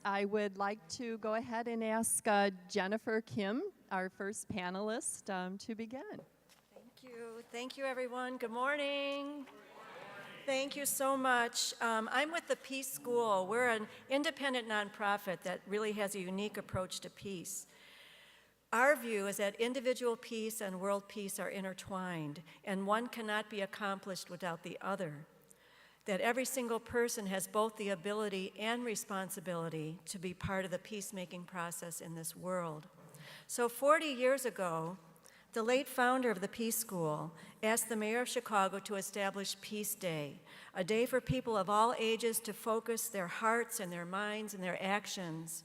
I would like to go ahead and ask Jennifer Kim, our first panelist, to begin. Thank you. Thank you, everyone. Good morning. Thank you so much. I'm with the Peace School. We're an independent nonprofit that really has a unique approach to peace. Our view is that individual peace and world peace are intertwined, and one cannot be accomplished without the other. That every single person has both the ability and responsibility to be part of the peacemaking process in this world. So 40 years ago, the late founder of the Peace School asked the mayor of Chicago to establish Peace Day, a day for people of all ages to focus their hearts and their minds and their actions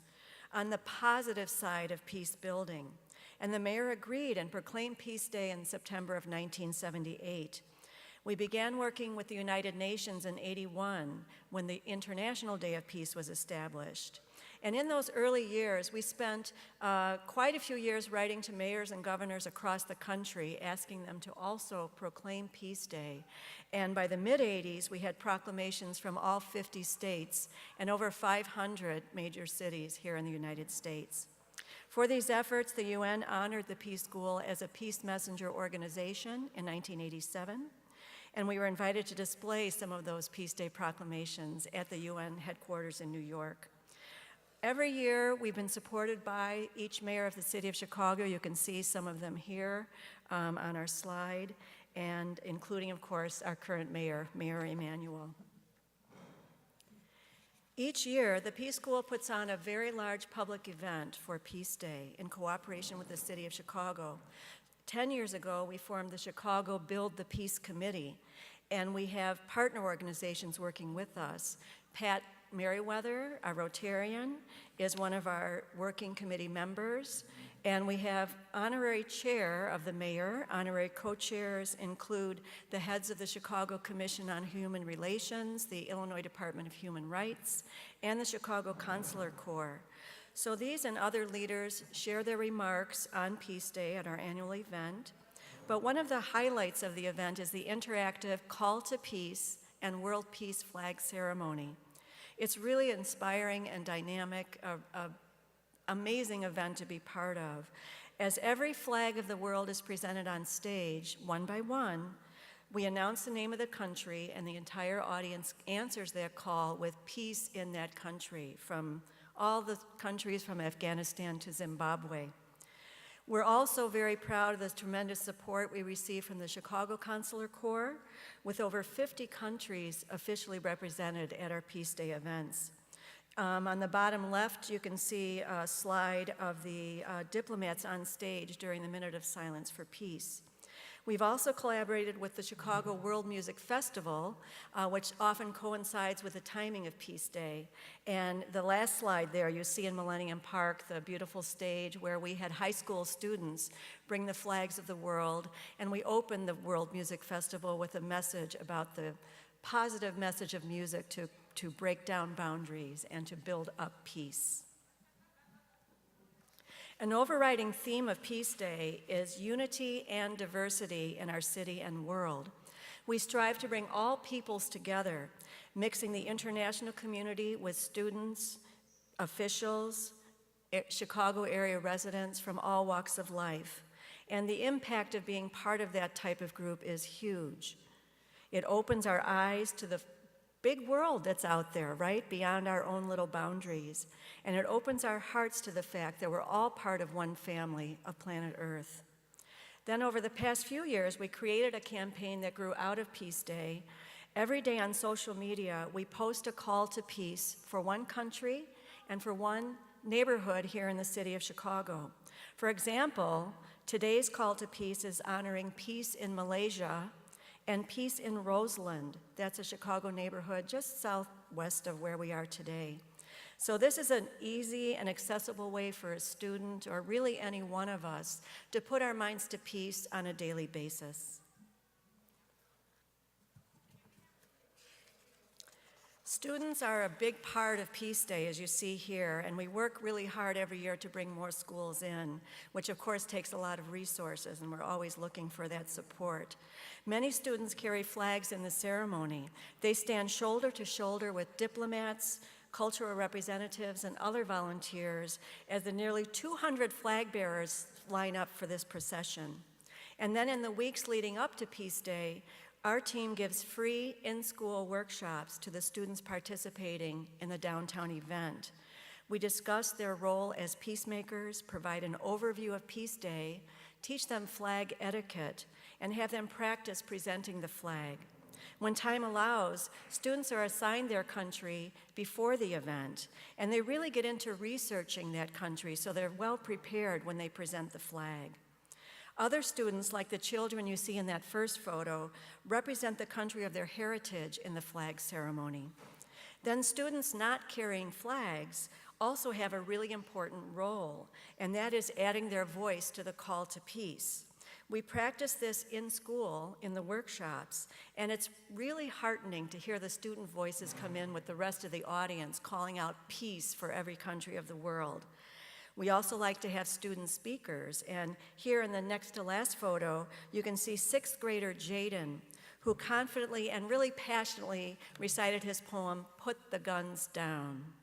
on the positive side of peace building. And the mayor agreed and proclaimed Peace Day in September of 1978. We began working with the United Nations in '81 when the International Day of Peace was established. And in those early years, we spent quite a few years writing to mayors and governors across the country, asking them to also proclaim Peace Day. And by the mid-'80s, we had proclamations from all 50 states and over 500 major cities here in the United States. For these efforts, the UN honored the Peace School as a peace messenger organization in 1987. And we were invited to display some of those Peace Day proclamations at the UN headquarters in New York. Every year, we've been supported by each mayor of the city of Chicago. You can see some of them here on our slide, and including, of course, our current mayor, Mayor Emanuel. Each year, the Peace School puts on a very large public event for Peace Day in cooperation with the city of Chicago. 10 years ago, we formed the Chicago Build the Peace Committee, and we have partner organizations working with us. Pat Merriweather, our Rotarian, is one of our working committee members, and we have honorary chair of the mayor. Honorary co-chairs include the heads of the Chicago Commission on Human Relations, the Illinois Department of Human Rights, and the Chicago Consular Corps. So these and other leaders share their remarks on Peace Day at our annual event. But one of the highlights of the event is the interactive Call to Peace and World Peace Flag Ceremony. It's really inspiring and dynamic, an amazing event to be part of. As every flag of the world is presented on stage, one by one, we announce the name of the country, and the entire audience answers that call with peace in that country, from all the countries from Afghanistan to Zimbabwe. We're also very proud of the tremendous support we receive from the Chicago Consular Corps, with over 50 countries officially represented at our Peace Day events. On the bottom left, you can see a slide of the diplomats on stage during the Minute of Silence for Peace. We've also collaborated with the Chicago World Music Festival, which often coincides with the timing of Peace Day. And the last slide there, you see in Millennium Park, the beautiful stage where we had high school students bring the flags of the world, and we opened the World Music Festival with a message about the positive message of music to break down boundaries and to build up peace. An overriding theme of Peace Day is unity and diversity in our city and world. We strive to bring all peoples together, mixing the international community with students, officials, Chicago area residents from all walks of life. And the impact of being part of that type of group is huge. It opens our eyes to the big world that's out there, right, beyond our own little boundaries. And it opens our hearts to the fact that we're all part of one family of planet Earth. Then over the past few years, we created a campaign that grew out of Peace Day. Every day on social media, we post a call to peace for one country and for one neighborhood here in the city of Chicago. For example, today's call to peace is honoring peace in Malaysia and peace in Roseland. That's a Chicago neighborhood just southwest of where we are today. So this is an easy and accessible way for a student, or really any one of us, to put our minds to peace on a daily basis. Students are a big part of Peace Day, as you see here, and we work really hard every year to bring more schools in, which of course takes a lot of resources, and we're always looking for that support. Many students carry flags in the ceremony. They stand shoulder to shoulder with diplomats, cultural representatives, and other volunteers as the nearly 200 flag bearers line up for this procession. And then in the weeks leading up to Peace Day, our team gives free in-school workshops to the students participating in the downtown event. We discuss their role as peacemakers, provide an overview of Peace Day, teach them flag etiquette, and have them practice presenting the flag. When time allows, students are assigned their country before the event, and they really get into researching that country so they're well prepared when they present the flag. Other students, like the children you see in that first photo, represent the country of their heritage in the flag ceremony. Then students not carrying flags also have a really important role, and that is adding their voice to the call to peace. We practice this in school, in the workshops, and it's really heartening to hear the student voices come in with the rest of the audience calling out peace for every country of the world. We also like to have student speakers, and here in the next to last photo, you can see sixth grader Jaden, who confidently and really passionately recited his poem, "Put the Guns Down."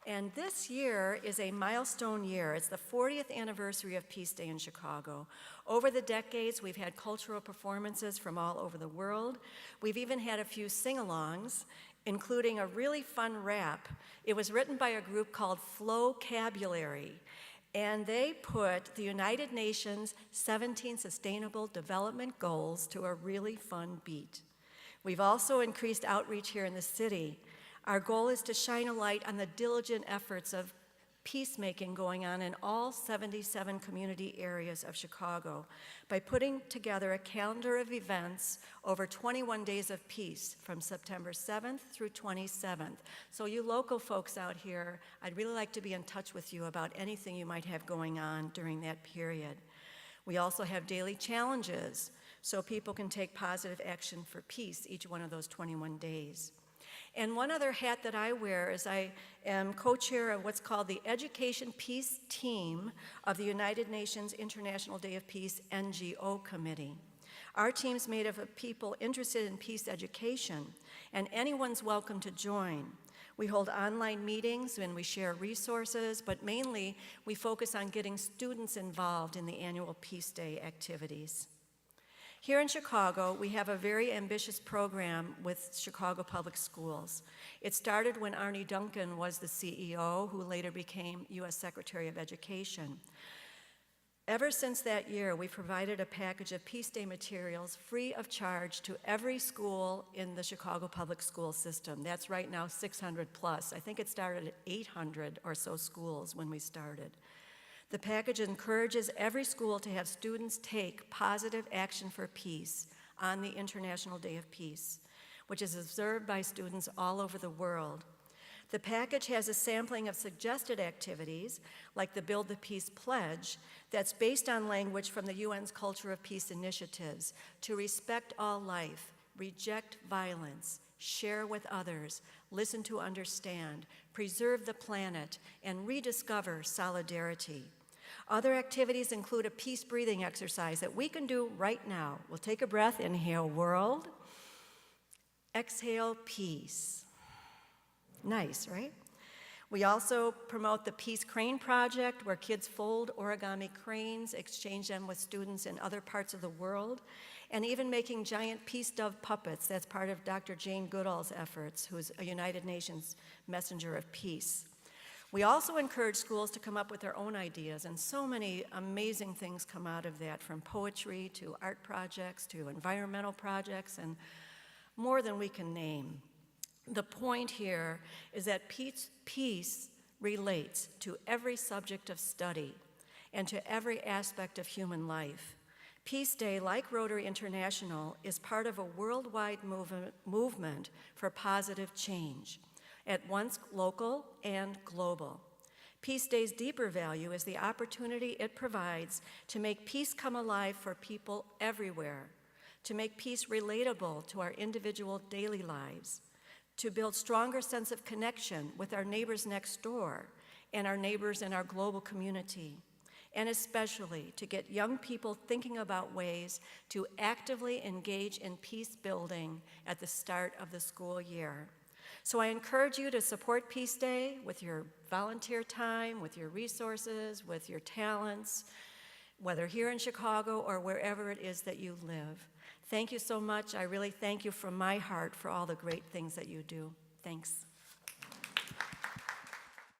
And this year is a milestone year. It's the 40th anniversary of Peace Day in Chicago. Over the decades, we've had cultural performances from all over the world. We've even had a few sing-alongs, including a really fun rap. It was written by a group called Flowcabulary, and they put the United Nations 17 Sustainable Development Goals to a really fun beat. We've also increased outreach here in the city. Our goal is to shine a light on the diligent efforts of peacemaking going on in all 77 community areas of Chicago by putting together a calendar of events over 21 days of peace from September 7th through 27th. So you local folks out here, I'd really like to be in touch with you about anything you might have going on during that period. We also have daily challenges so people can take positive action for peace each one of those 21 days. And one other hat that I wear is I am co-chair of what's called the Education Peace Team of the United Nations International Day of Peace NGO Committee. Our team's made up of people interested in peace education, and anyone's welcome to join. We hold online meetings and we share resources, but mainly we focus on getting students involved in the annual Peace Day activities. Here in Chicago, we have a very ambitious program with Chicago Public Schools. It started when Arne Duncan was the CEO, who later became U.S. Secretary of Education. Ever since that year, we've provided a package of Peace Day materials free of charge to every school in the Chicago Public School system. That's right now 600 plus. I think it started at 800 or so schools when we started. The package encourages every school to have students take positive action for peace on the International Day of Peace, which is observed by students all over the world. The package has a sampling of suggested activities, like the Build the Peace Pledge, that's based on language from the UN's Culture of Peace initiatives to respect all life, reject violence, share with others, listen to understand, preserve the planet, and rediscover solidarity. Other activities include a peace breathing exercise that we can do right now. We'll take a breath, inhale world, exhale peace. Nice, right? We also promote the Peace Crane Project, where kids fold origami cranes, exchange them with students in other parts of the world, and even making giant peace dove puppets. That's part of Dr. Jane Goodall's efforts, who's a United Nations messenger of peace. We also encourage schools to come up with their own ideas, and so many amazing things come out of that, from poetry to art projects to environmental projects, and more than we can name. The point here is that peace relates to every subject of study and to every aspect of human life. Peace Day, like Rotary International, is part of a worldwide movement for positive change, at once local and global. Peace Day's deeper value is the opportunity it provides to make peace come alive for people everywhere, to make peace relatable to our individual daily lives, to build stronger sense of connection with our neighbors next door and our neighbors in our global community, and especially to get young people thinking about ways to actively engage in peace building at the start of the school year. So I encourage you to support Peace Day with your volunteer time, with your resources, with your talents, whether here in Chicago or wherever it is that you live. Thank you so much. I really thank you from my heart for all the great things that you do. Thanks.